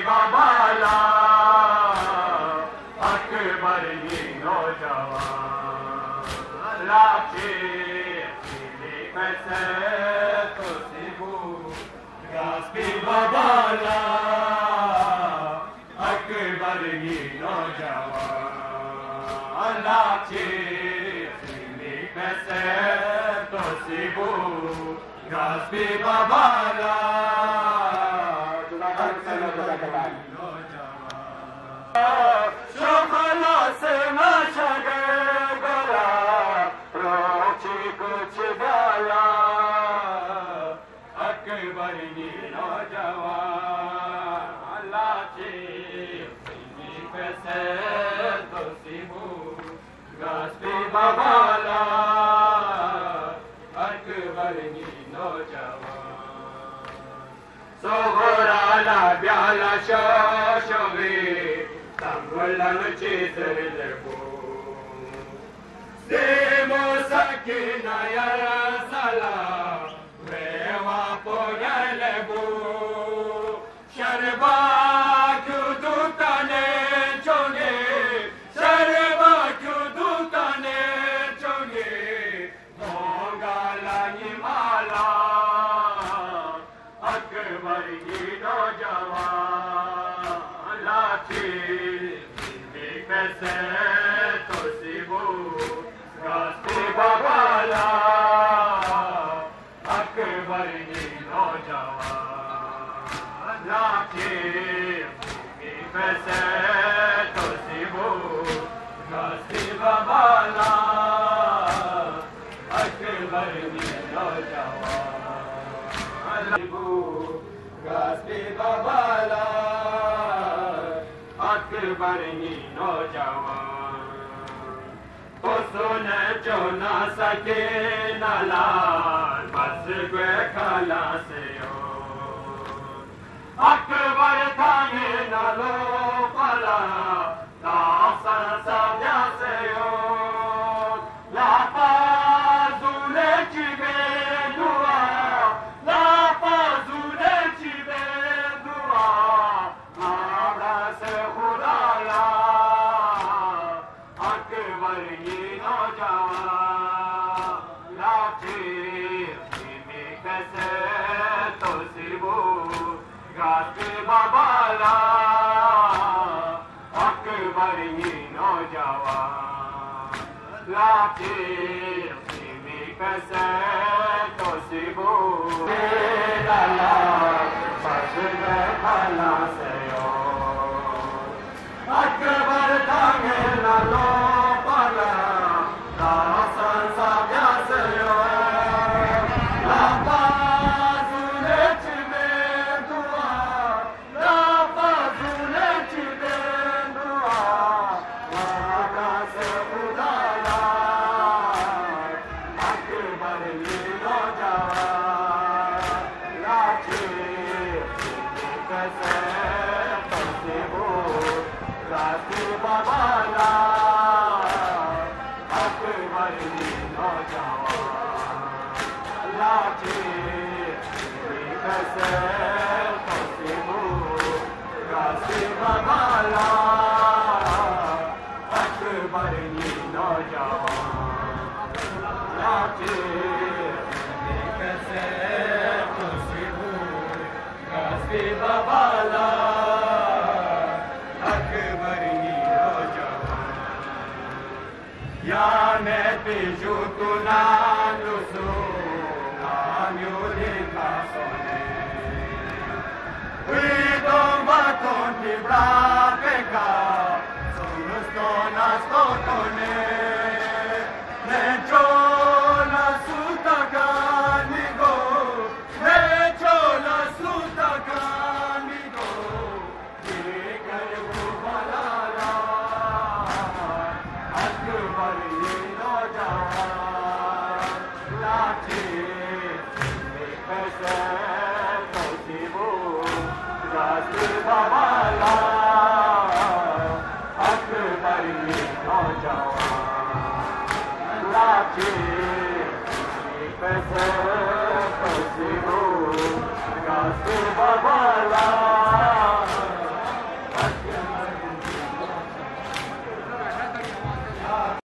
बाबाला अकबर ये नौजवान लाचे पैसे तो सिबू गास्पी बाबाला अकबर ये नौजवान लाचे पैसे तो सिबू गास्पी बाबाला शोभला से मशगे गला रोची कुछ गाला अकबर ये नौजवान लाची पैसे तो सिबू गास्पी बाबाला अकबर ये नौजवान सोहराला ब्याला शोशवे तंगुलन चितर लगो सेमो सकीना यारा सला वेवा पोयर लगो शरबा क्यों दुकाने चोगे शरबा क्यों दुकाने चोगे मोगा लाई माला अकबर ये नौजवान लाठी पैसे तो सिबू गास्पी बाबाला अकबर ये नौजवान लाठी पैसे तो सिबू गास्पी बाबाला अकबर ये नौजवान गास्पी बाबाला अकबर ये नौजवान ओ सुने जो ना सके नालाल बस गए खाला से हो अकबर थाने नालो पला दासन साजा से हो लापा दूले चिबे दुआ लापा दूले चिबे दुआ आड़ा से खुदाला अकबर ये नौजवान लाठी में कैसे तो सिबू गास्पी बाबाला अकबर ये नौजवान लाठी में कैसे तो सिबू लाला बस गए खाला से हो अकबर थाने नालो पला दासन साजा से हो लापा दूले चिबे दुआ लापा दूले चिबे दुआ वादा से खुदाला अकबर ये नौजवान लाठी कैसे गास्पी बाबाला अकबर ये नौजवान लाठी कैसे तो सिबू गास्पी बाबाला अकबर ये नौजवान लाठी कैसे तो सिबू गास्पी बाबाला याने पिजु तुना लुसु काम्युली कासोने विदो बातों की ब्रापेका सुनुस्तो नास्तो तोने नेचो नसुता कानिगो नेचो नसुता कानिगो ये करबो बलाला अकबर ये नौजवान लाठी पैसे तो सिबू गास्पी बाबाला अकबर ये नौजवान लाठी पैसे तो सिबू गास्पी बाबाला